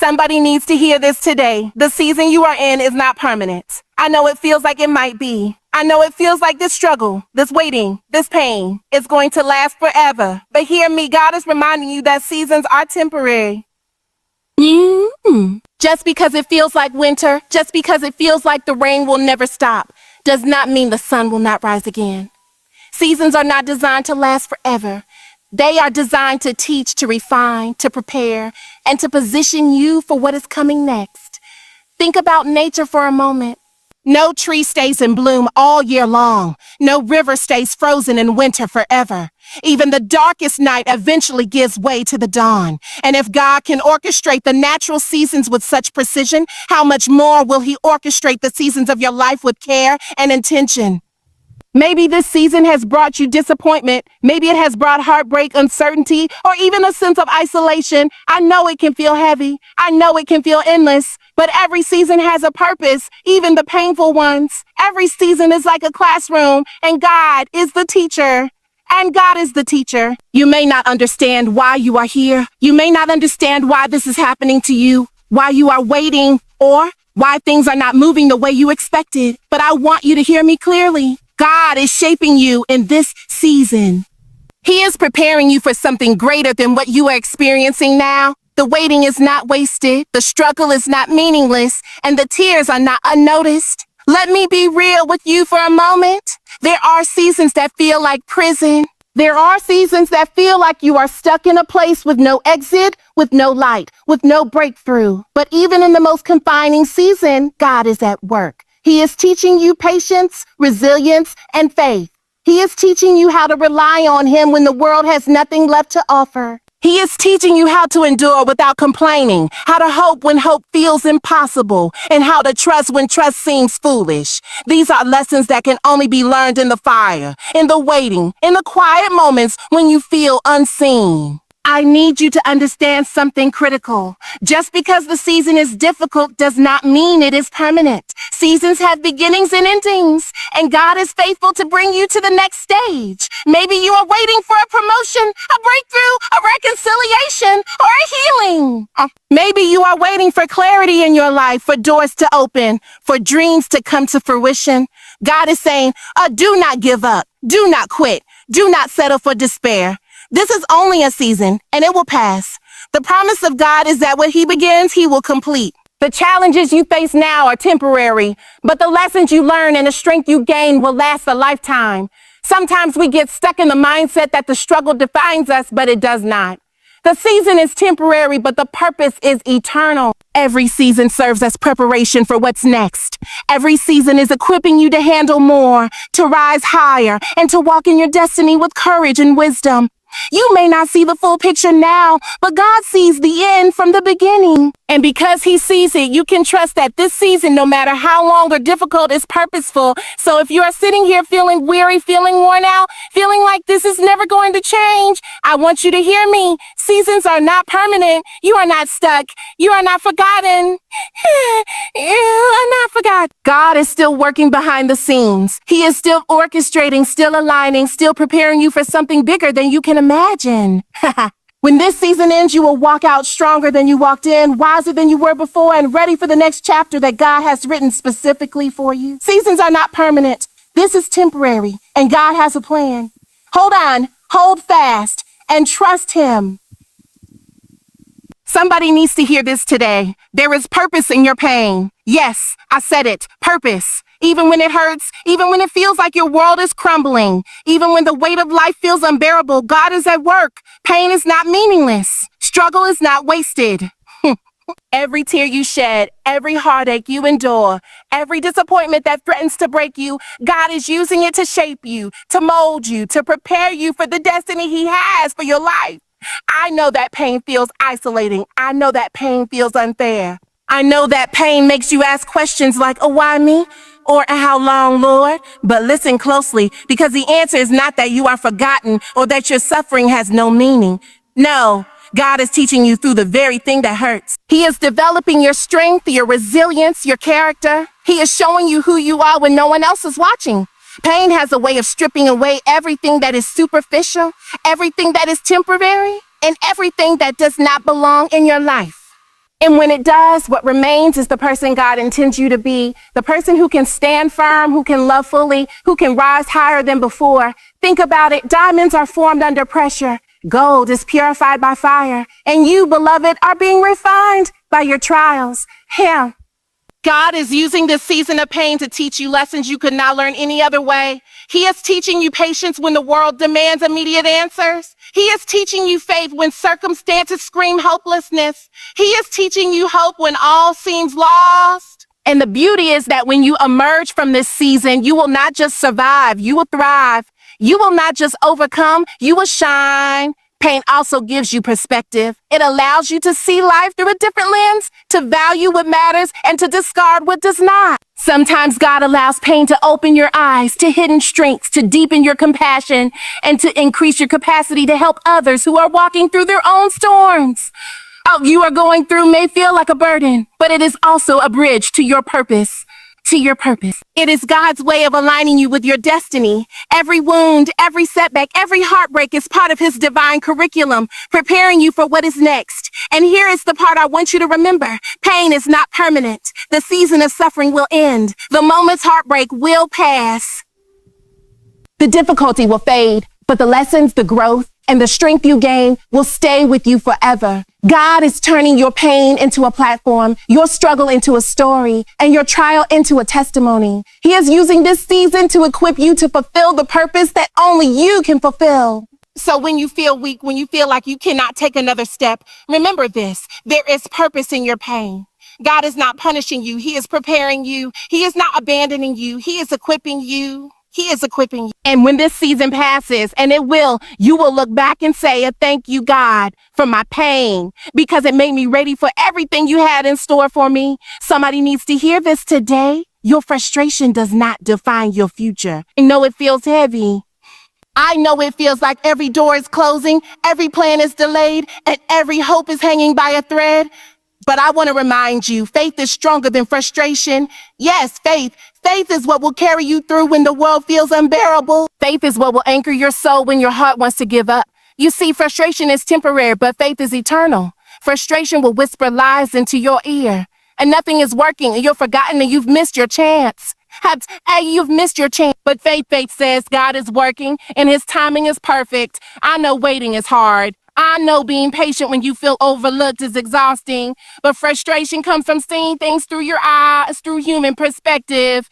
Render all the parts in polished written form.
Somebody needs to hear this today. The season you are in is not permanent. I know it feels like it might be. I know it feels like this struggle, this waiting, this pain is going to last forever. But hear me, God is reminding you that seasons are temporary. Just because it feels like winter, just because it feels like the rain will never stop, does not mean the sun will not rise again. Seasons are not designed to last forever. They are designed to teach, to refine, to prepare, and to position you for what is coming next. Think about nature for a moment. No tree stays in bloom all year long. No river stays frozen in winter forever. Even the darkest night eventually gives way to the dawn. And if God can orchestrate the natural seasons with such precision, how much more will He orchestrate the seasons of your life with care and intention? Maybe this season has brought you disappointment. Maybe it has brought heartbreak, uncertainty, or even a sense of isolation. I know it can feel heavy. I know it can feel endless. But every season has a purpose, even the painful ones. Every season is like a classroom, and God is the teacher. And God is the teacher. You may not understand why you are here. You may not understand why this is happening to you, why you are waiting, or why things are not moving the way you expected. But I want you to hear me clearly. God is shaping you in this season. He is preparing you for something greater than what you are experiencing now. The waiting is not wasted, the struggle is not meaningless, and the tears are not unnoticed. Let me be real with you for a moment. There are seasons that feel like prison. There are seasons that feel like you are stuck in a place with no exit, with no light, with no breakthrough. But even in the most confining season, God is at work. He is teaching you patience, resilience, and faith. He is teaching you how to rely on Him when the world has nothing left to offer. He is teaching you how to endure without complaining, how to hope when hope feels impossible, and how to trust when trust seems foolish. These are lessons that can only be learned in the fire, in the waiting, in the quiet moments when you feel unseen. I need you to understand something critical. Just because the season is difficult does not mean it is permanent. Seasons have beginnings and endings, and God is faithful to bring you to the next stage. Maybe you are waiting for a promotion, a breakthrough, a reconciliation, or a healing. Maybe you are waiting for clarity in your life, for doors to open, for dreams to come to fruition. God is saying, do not give up. Do not quit. Do not settle for despair. This is only a season, and it will pass. The promise of God is that what He begins, He will complete. The challenges you face now are temporary, but the lessons you learn and the strength you gain will last a lifetime. Sometimes we get stuck in the mindset that the struggle defines us, but it does not. The season is temporary, but the purpose is eternal. Every season serves as preparation for what's next. Every season is equipping you to handle more, to rise higher, and to walk in your destiny with courage and wisdom. You may not see the full picture now, but God sees the end from the beginning. And because He sees it, you can trust that this season, no matter how long or difficult, is purposeful. So if you are sitting here feeling weary, feeling worn out, feeling like this is never going to change, I want you to hear me. Seasons are not permanent. You are not stuck. You are not forgotten. You are not forgotten. God is still working behind the scenes. He is still orchestrating, still aligning, still preparing you for something bigger than you can imagine. When this season ends, you will walk out stronger than you walked in, wiser than you were before, and ready for the next chapter that God has written specifically for you. Seasons are not permanent. This is temporary, and God has a plan. Hold on, hold fast, and trust Him. Somebody needs to hear this today. There is purpose in your pain. Yes, I said it, purpose. Even when it hurts, even when it feels like your world is crumbling, even when the weight of life feels unbearable, God is at work. Pain is not meaningless. Struggle is not wasted. Every tear you shed, every heartache you endure, every disappointment that threatens to break you, God is using it to shape you, to mold you, to prepare you for the destiny He has for your life. I know that pain feels isolating. I know that pain feels unfair. I know that pain makes you ask questions like, why me? Or how long, Lord? But listen closely, because the answer is not that you are forgotten or that your suffering has no meaning. No, God is teaching you through the very thing that hurts. He is developing your strength, your resilience, your character. He is showing you who you are when no one else is watching. Pain has a way of stripping away everything that is superficial, everything that is temporary, and everything that does not belong in your life. And when it does, what remains is the person God intends you to be, the person who can stand firm, who can love fully, who can rise higher than before. Think about it. Diamonds are formed under pressure. Gold is purified by fire. And you, beloved, are being refined by your trials. Him. God is using this season of pain to teach you lessons you could not learn any other way. He is teaching you patience when the world demands immediate answers. He is teaching you faith when circumstances scream hopelessness. He is teaching you hope when all seems lost. And the beauty is that when you emerge from this season, you will not just survive, you will thrive. You will not just overcome, you will shine. Pain also gives you perspective. It allows you to see life through a different lens, to value what matters and to discard what does not. Sometimes God allows pain to open your eyes to hidden strengths, to deepen your compassion, and to increase your capacity to help others who are walking through their own storms. What you are going through may feel like a burden, but it is also a bridge to your purpose. It is God's way of aligning you with your destiny. Every wound, every setback, every heartbreak is part of his divine curriculum, preparing you for what is next. And here is the part I want you to remember. Pain is not permanent. The season of suffering will end. The moment's heartbreak will pass. The difficulty will fade, but the lessons, the growth, and the strength you gain will stay with you forever. God is turning your pain into a platform, your struggle into a story, and your trial into a testimony. He is using this season to equip you to fulfill the purpose that only you can fulfill. So when you feel weak, when you feel like you cannot take another step, remember this: there is purpose in your pain. God is not punishing you. He is preparing you. He is not abandoning you. He is equipping you. And when this season passes, and it will, you will look back and say, thank you, God, for my pain, because it made me ready for everything you had in store for me. Somebody needs to hear this today. Your frustration does not define your future. I know it feels heavy. I know it feels like every door is closing, every plan is delayed, and every hope is hanging by a thread. But I want to remind you, faith is stronger than frustration. Yes, faith. Faith is what will carry you through when the world feels unbearable. Faith is what will anchor your soul when your heart wants to give up. You see, frustration is temporary, but faith is eternal. Frustration will whisper lies into your ear, and nothing is working, and you're forgotten, and you've missed your chance. You've missed your chance. But faith says God is working, and his timing is perfect. I know waiting is hard. I know being patient when you feel overlooked is exhausting, but frustration comes from seeing things through your eyes, through human perspective.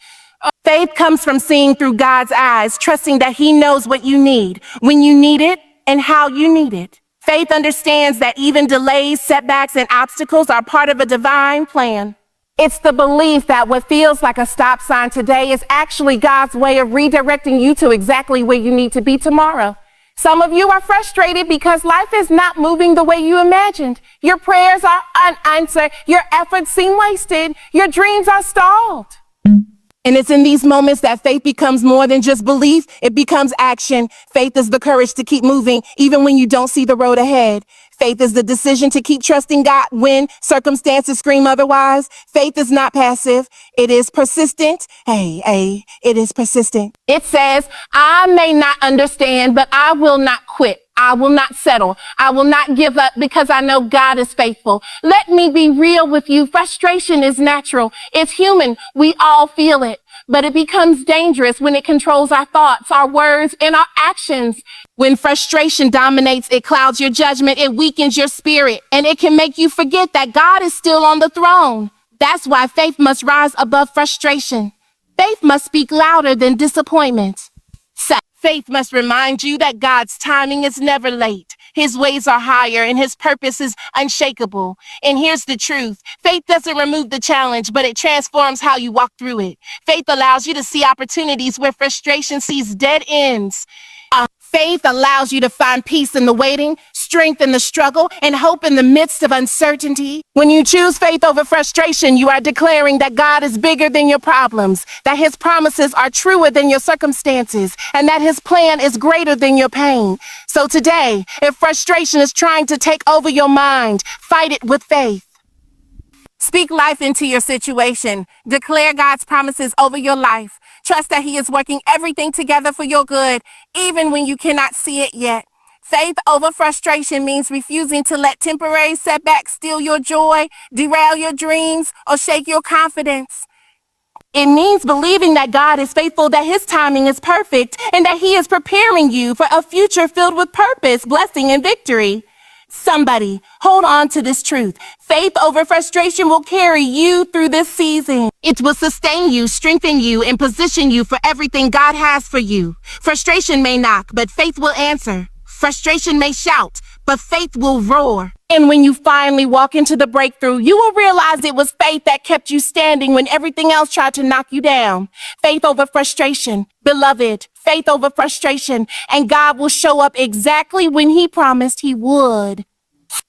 Faith comes from seeing through God's eyes, trusting that he knows what you need, when you need it, and how you need it. Faith understands that even delays, setbacks, and obstacles are part of a divine plan. It's the belief that what feels like a stop sign today is actually God's way of redirecting you to exactly where you need to be tomorrow. Some of you are frustrated because life is not moving the way you imagined. Your prayers are unanswered. Your efforts seem wasted. Your dreams are stalled. And it's in these moments that faith becomes more than just belief. It becomes action. Faith is the courage to keep moving, even when you don't see the road ahead. Faith is the decision to keep trusting God when circumstances scream otherwise. Faith is not passive. It is persistent. It is persistent. It says, I may not understand, but I will not quit. I will not settle. I will not give up because I know God is faithful. Let me be real with you. Frustration is natural. It's human. We all feel it. But it becomes dangerous when it controls our thoughts, our words, and our actions. When frustration dominates, it clouds your judgment, it weakens your spirit, and it can make you forget that God is still on the throne. That's why faith must rise above frustration. Faith must speak louder than disappointment. Faith must remind you that God's timing is never late. His ways are higher and his purpose is unshakable. And here's the truth. Faith doesn't remove the challenge, but it transforms how you walk through it. Faith allows you to see opportunities where frustration sees dead ends. Faith allows you to find peace in the waiting, strength in the struggle, and hope in the midst of uncertainty. When you choose faith over frustration, you are declaring that God is bigger than your problems, that his promises are truer than your circumstances, and that his plan is greater than your pain. So today, if frustration is trying to take over your mind, fight it with faith. Speak life into your situation. Declare God's promises over your life. Trust that he is working everything together for your good, even when you cannot see it yet. Faith over frustration means refusing to let temporary setbacks steal your joy, derail your dreams, or shake your confidence. It means believing that God is faithful, that his timing is perfect, and that he is preparing you for a future filled with purpose, blessing, and victory. Somebody, hold on to this truth. Faith over frustration will carry you through this season. It will sustain you, strengthen you, and position you for everything God has for you. Frustration may knock, but faith will answer. Frustration may shout, but faith will roar. And when you finally walk into the breakthrough, you will realize it was faith that kept you standing when everything else tried to knock you down. Faith over frustration. Beloved, faith over frustration. And God will show up exactly when he promised he would.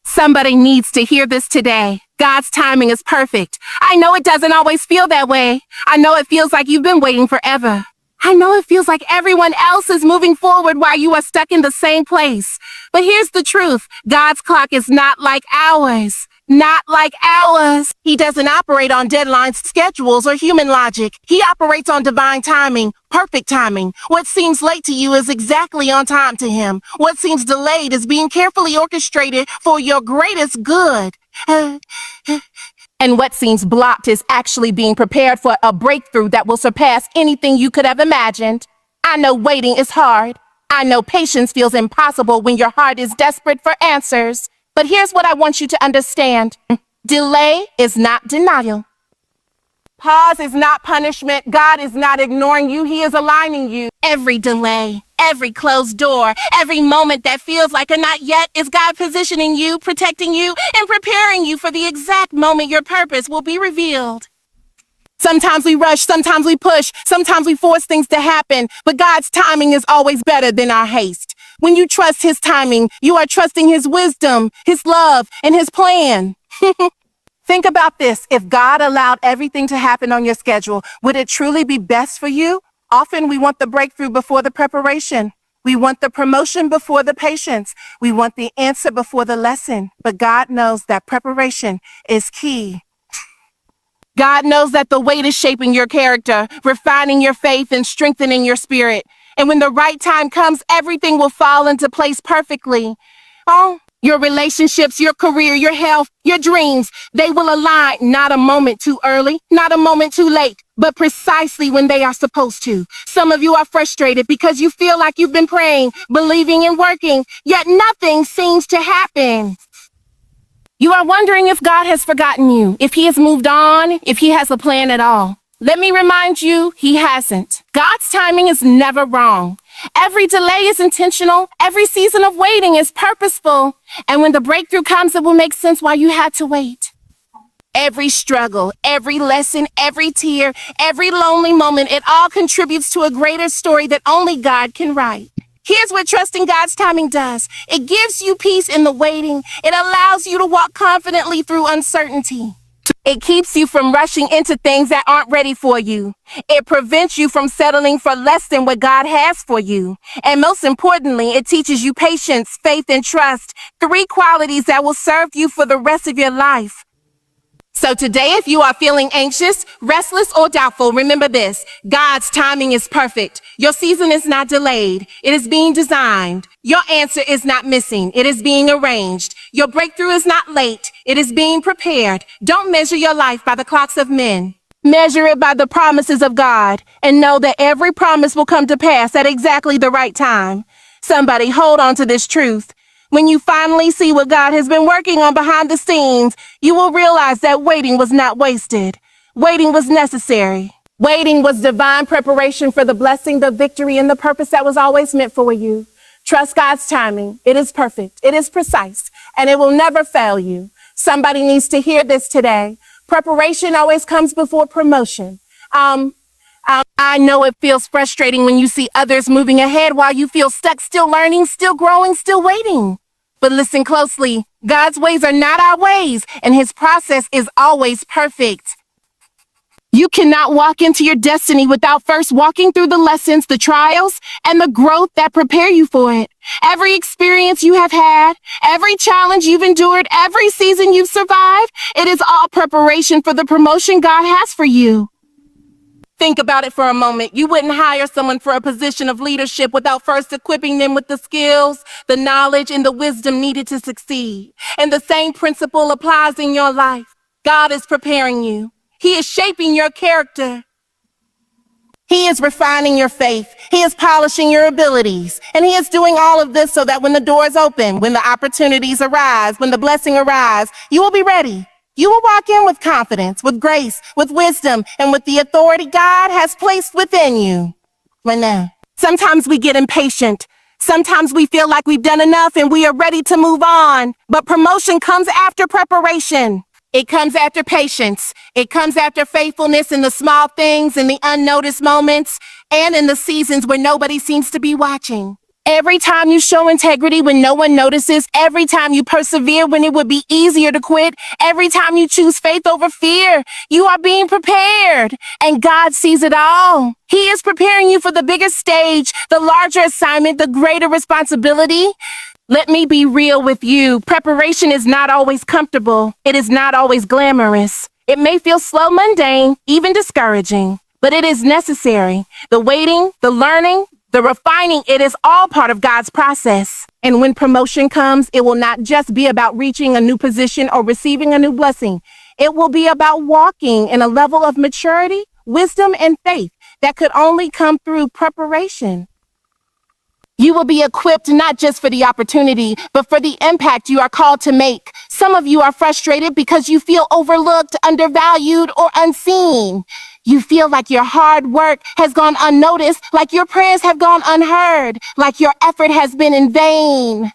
Somebody needs to hear this today. God's timing is perfect. I know it doesn't always feel that way. I know it feels like you've been waiting forever. I know it feels like everyone else is moving forward while you are stuck in the same place. But here's the truth. God's clock is not like ours. Not like ours. He doesn't operate on deadlines, schedules, or human logic. He operates on divine timing, perfect timing. What seems late to you is exactly on time to him. What seems delayed is being carefully orchestrated for your greatest good. And what seems blocked is actually being prepared for a breakthrough that will surpass anything you could have imagined. I know waiting is hard. I know patience feels impossible when your heart is desperate for answers. But here's what I want you to understand. Delay is not denial. Pause is not punishment. God is not ignoring you. He is aligning you. Every delay, every closed door, every moment that feels like a not yet is God positioning you, protecting you, and preparing you for the exact moment your purpose will be revealed. Sometimes we rush, sometimes we push, sometimes we force things to happen, but God's timing is always better than our haste. When you trust his timing, you are trusting his wisdom, his love, and his plan. Think about this. If God allowed everything to happen on your schedule, would it truly be best for you? Often we want the breakthrough before the preparation. We want the promotion before the patience. We want the answer before the lesson. But God knows that preparation is key. God knows that the wait is shaping your character, refining your faith, and strengthening your spirit. And when the right time comes, everything will fall into place perfectly. Oh, your relationships, your career, your health, your dreams, they will align not a moment too early, not a moment too late, but precisely when they are supposed to. Some of you are frustrated because you feel like you've been praying, believing, and working, yet nothing seems to happen. You are wondering if God has forgotten you, if he has moved on, if he has a plan at all. Let me remind you, he hasn't. God's timing is never wrong. Every delay is intentional. Every season of waiting is purposeful. And when the breakthrough comes, it will make sense why you had to wait. Every struggle, every lesson, every tear, every lonely moment, it all contributes to a greater story that only God can write. Here's what trusting God's timing does. It gives you peace in the waiting. It allows you to walk confidently through uncertainty. It keeps you from rushing into things that aren't ready for you. It prevents you from settling for less than what God has for you. And most importantly, it teaches you patience, faith, and trust, 3 qualities that will serve you for the rest of your life. So today, if you are feeling anxious, restless, or doubtful, remember this. God's timing is perfect. Your season is not delayed. It is being designed. Your answer is not missing. It is being arranged. Your breakthrough is not late. It is being prepared. Don't measure your life by the clocks of men. Measure it by the promises of God, and know that every promise will come to pass at exactly the right time. Somebody hold on to this truth. When you finally see what God has been working on behind the scenes, you will realize that waiting was not wasted. Waiting was necessary. Waiting was divine preparation for the blessing, the victory, and the purpose that was always meant for you. Trust God's timing. It is perfect. It is precise, and it will never fail you. Somebody needs to hear this today. Preparation always comes before promotion. I know it feels frustrating when you see others moving ahead while you feel stuck, still learning, still growing, still waiting. But listen closely. God's ways are not our ways, and his process is always perfect. You cannot walk into your destiny without first walking through the lessons, the trials, and the growth that prepare you for it. Every experience you have had, every challenge you've endured, every season you've survived, it is all preparation for the promotion God has for you. Think about it for a moment. You wouldn't hire someone for a position of leadership without first equipping them with the skills, the knowledge, and the wisdom needed to succeed. And the same principle applies in your life. God is preparing you. He is shaping your character. He is refining your faith. He is polishing your abilities. And he is doing all of this so that when the doors open, when the opportunities arise, when the blessing arrives, you will be ready. You will walk in with confidence, with grace, with wisdom, and with the authority God has placed within you. Right now. Sometimes we get impatient. Sometimes we feel like we've done enough and we are ready to move on. But promotion comes after preparation. It comes after patience. It comes after faithfulness in the small things, in the unnoticed moments, and in the seasons where nobody seems to be watching. Every time you show integrity when no one notices, every time you persevere when it would be easier to quit, every time you choose faith over fear, you are being prepared. And God sees it all. He is preparing you for the bigger stage, the larger assignment, the greater responsibility. Let me be real with you. Preparation is not always comfortable. It is not always glamorous. It may feel slow, mundane, even discouraging, but it is necessary. The waiting, the learning, the refining, it is all part of God's process. And when promotion comes, it will not just be about reaching a new position or receiving a new blessing. It will be about walking in a level of maturity, wisdom, and faith that could only come through preparation. You will be equipped not just for the opportunity, but for the impact you are called to make. Some of you are frustrated because you feel overlooked, undervalued, or unseen. You feel like your hard work has gone unnoticed, like your prayers have gone unheard, like your effort has been in vain.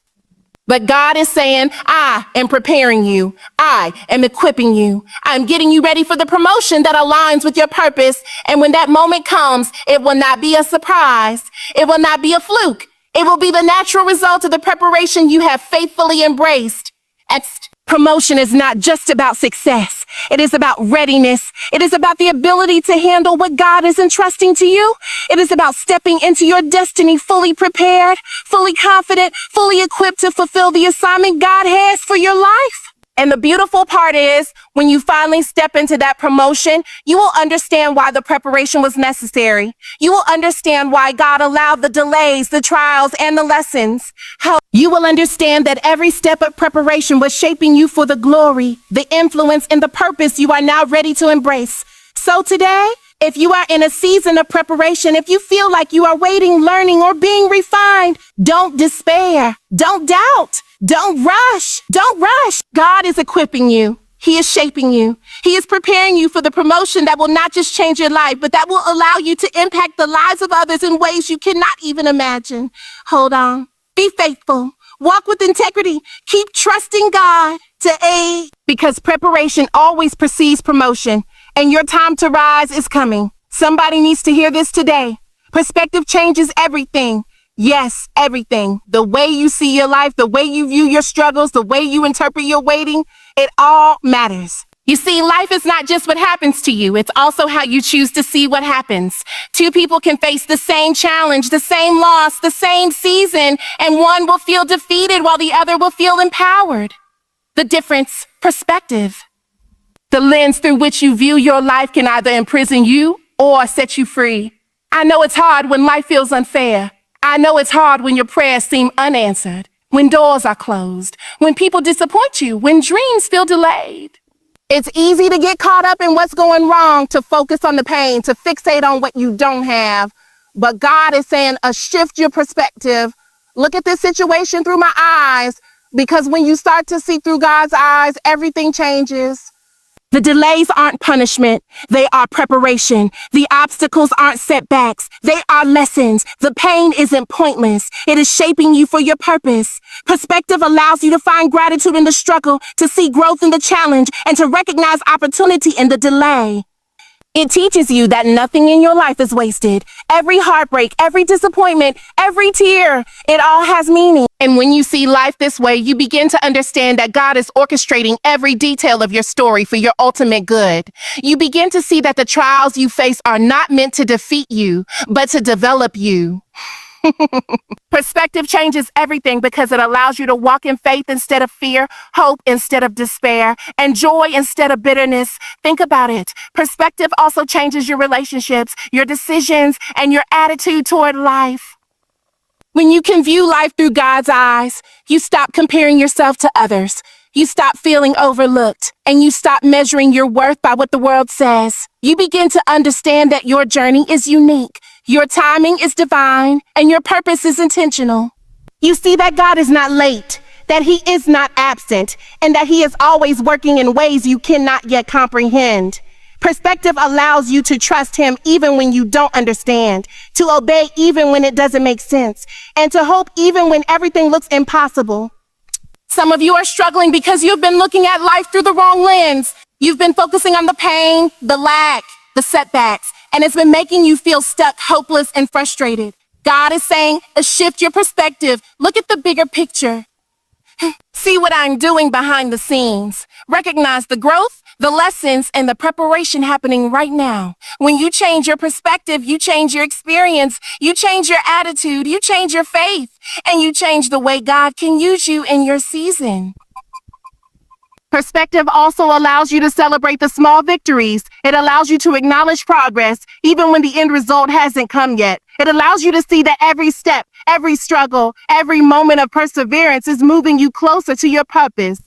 But God is saying, I am preparing you. I am equipping you. I'm getting you ready for the promotion that aligns with your purpose. And when that moment comes, it will not be a surprise. It will not be a fluke. It will be the natural result of the preparation you have faithfully embraced. And promotion is not just about success. It is about readiness. It is about the ability to handle what God is entrusting to you. It is about stepping into your destiny fully prepared, fully confident, fully equipped to fulfill the assignment God has for your life. And the beautiful part is, when you finally step into that promotion, you will understand why the preparation was necessary. You will understand why God allowed the delays, the trials, and the lessons. How you will understand that every step of preparation was shaping you for the glory, the influence, and the purpose you are now ready to embrace. So today, if you are in a season of preparation, if you feel like you are waiting, learning, or being refined, don't despair. Don't doubt. Don't rush. Don't rush. God is equipping you. He is shaping you. He is preparing you for the promotion that will not just change your life, but that will allow you to impact the lives of others in ways you cannot even imagine. Hold on. Be faithful. Walk with integrity. Keep trusting God to aid, because preparation always precedes promotion, and your time to rise is coming. Somebody needs to hear this today. Perspective changes everything. Yes, everything. The way you see your life, the way you view your struggles, the way you interpret your waiting, it all matters. You see, life is not just what happens to you. It's also how you choose to see what happens. Two people can face the same challenge, the same loss, the same season, and one will feel defeated while the other will feel empowered. The difference, perspective. The lens through which you view your life can either imprison you or set you free. I know it's hard when life feels unfair. I know it's hard when your prayers seem unanswered, when doors are closed, when people disappoint you, when dreams feel delayed. It's easy to get caught up in what's going wrong, to focus on the pain, to fixate on what you don't have. But God is saying, shift your perspective. Look at this situation through my eyes, because when you start to see through God's eyes, everything changes. The delays aren't punishment. They are preparation. The obstacles aren't setbacks. They are lessons. The pain isn't pointless. It is shaping you for your purpose. Perspective allows you to find gratitude in the struggle, to see growth in the challenge, and to recognize opportunity in the delay. It teaches you that nothing in your life is wasted. Every heartbreak, every disappointment, every tear, it all has meaning. And when you see life this way, you begin to understand that God is orchestrating every detail of your story for your ultimate good. You begin to see that the trials you face are not meant to defeat you, but to develop you. Perspective changes everything because it allows you to walk in faith instead of fear, hope instead of despair, and joy instead of bitterness. Think about it. Perspective also changes your relationships, your decisions, and your attitude toward life. When you can view life through God's eyes, you stop comparing yourself to others. You stop feeling overlooked, and you stop measuring your worth by what the world says. You begin to understand that your journey is unique, your timing is divine, and your purpose is intentional. You see that God is not late, that He is not absent, and that He is always working in ways you cannot yet comprehend. Perspective allows you to trust Him even when you don't understand, to obey even when it doesn't make sense, and to hope even when everything looks impossible. Some of you are struggling because you've been looking at life through the wrong lens. You've been focusing on the pain, the lack, the setbacks, and it's been making you feel stuck, hopeless, and frustrated. God is saying, shift your perspective. Look at the bigger picture. See what I'm doing behind the scenes. Recognize the growth, the lessons, and the preparation happening right now. When you change your perspective, you change your experience, you change your attitude, you change your faith, and you change the way God can use you in your season. Perspective also allows you to celebrate the small victories. It allows you to acknowledge progress, even when the end result hasn't come yet. It allows you to see that every step, every struggle, every moment of perseverance is moving you closer to your purpose.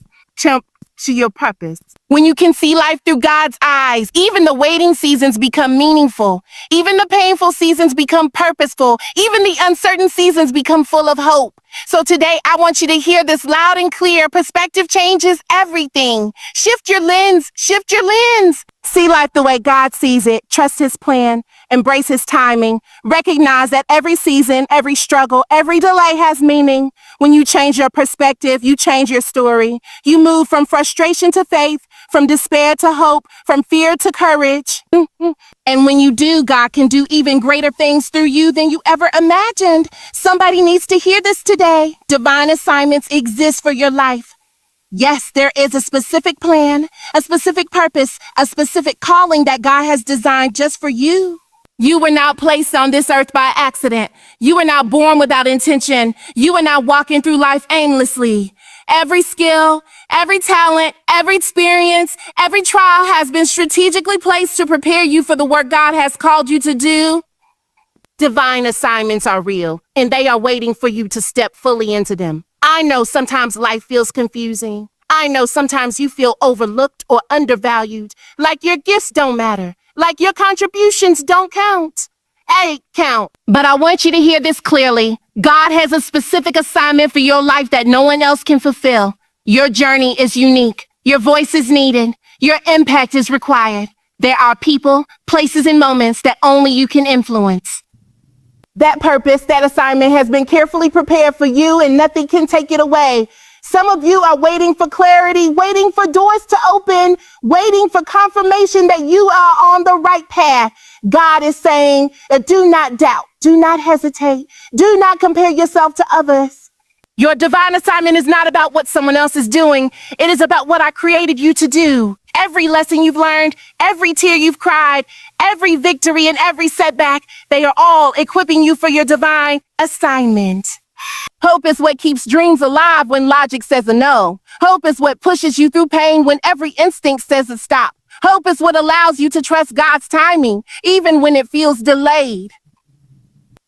To your purpose. When you can see life through God's eyes, even the waiting seasons become meaningful. Even the painful seasons become purposeful. Even the uncertain seasons become full of hope. So today, I want you to hear this loud and clear. Perspective changes everything. Shift your lens. Shift your lens. See life the way God sees it. Trust His plan. Embrace His timing. Recognize that every season, every struggle, every delay has meaning. When you change your perspective, you change your story. You move from frustration to faith, from despair to hope, from fear to courage. And when you do, God can do even greater things through you than you ever imagined. Somebody needs to hear this today. Divine assignments exist for your life. Yes, there is a specific plan, a specific purpose, a specific calling that God has designed just for you. You were not placed on this earth by accident. You were not born without intention. You are not walking through life aimlessly. Every skill, every talent, every experience, every trial has been strategically placed to prepare you for the work God has called you to do. Divine assignments are real, and they are waiting for you to step fully into them. I know sometimes life feels confusing. I know sometimes you feel overlooked or undervalued, like your gifts don't matter, like your contributions don't count. Hey, count. But I want you to hear this clearly. God has a specific assignment for your life that no one else can fulfill. Your journey is unique. Your voice is needed. Your impact is required. There are people, places, and moments that only you can influence. That purpose, that assignment has been carefully prepared for you, and nothing can take it away. Some of you are waiting for clarity, waiting for doors to open, waiting for confirmation that you are on the right path. God is saying, do not doubt, do not hesitate, do not compare yourself to others. Your divine assignment is not about what someone else is doing. It is about what I created you to do. Every lesson you've learned, every tear you've cried, every victory and every setback, they are all equipping you for your divine assignment. Hope is what keeps dreams alive when logic says a no. Hope is what pushes you through pain when every instinct says a stop. Hope is what allows you to trust God's timing, even when it feels delayed.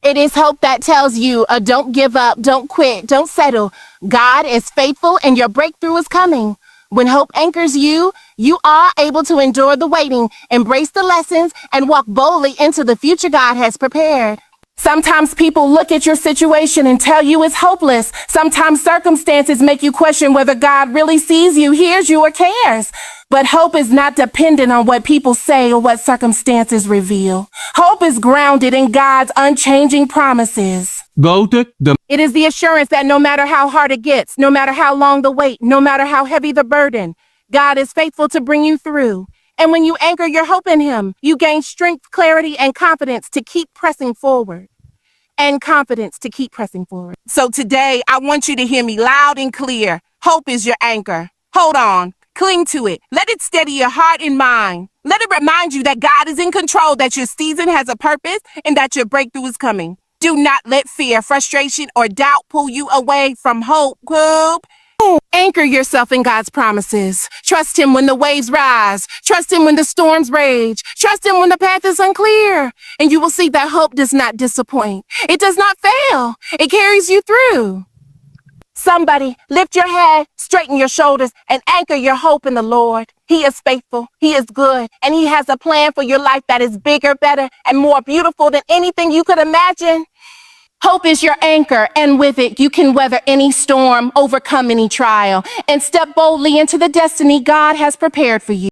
It is hope that tells you, don't give up, don't quit, don't settle. God is faithful and your breakthrough is coming. When hope anchors you, you are able to endure the waiting, embrace the lessons, and walk boldly into the future God has prepared. Sometimes people look at your situation and tell you it's hopeless. Sometimes circumstances make you question whether God really sees you, hears you, or cares. But hope is not dependent on what people say or what circumstances reveal. Hope is grounded in God's unchanging promises. It is the assurance that no matter how hard it gets, no matter how long the wait, no matter how heavy the burden, God is faithful to bring you through. And when you anchor your hope in Him, you gain strength, clarity, and confidence to keep pressing forward. So today, I want you to hear me loud and clear. Hope is your anchor. Hold on. Cling to it. Let it steady your heart and mind. Let it remind you that God is in control, that your season has a purpose, and that your breakthrough is coming. Do not let fear, frustration, or doubt pull you away from hope, Coop. Anchor yourself in God's promises. Trust Him when the waves rise. Trust Him when the storms rage. Trust Him when the path is unclear. And you will see that hope does not disappoint. It does not fail. It carries you through. Somebody, lift your head, straighten your shoulders, and anchor your hope in the Lord. He is faithful, He is good, and He has a plan for your life that is bigger, better, and more beautiful than anything you could imagine. Hope is your anchor, and with it, you can weather any storm, overcome any trial, and step boldly into the destiny God has prepared for you.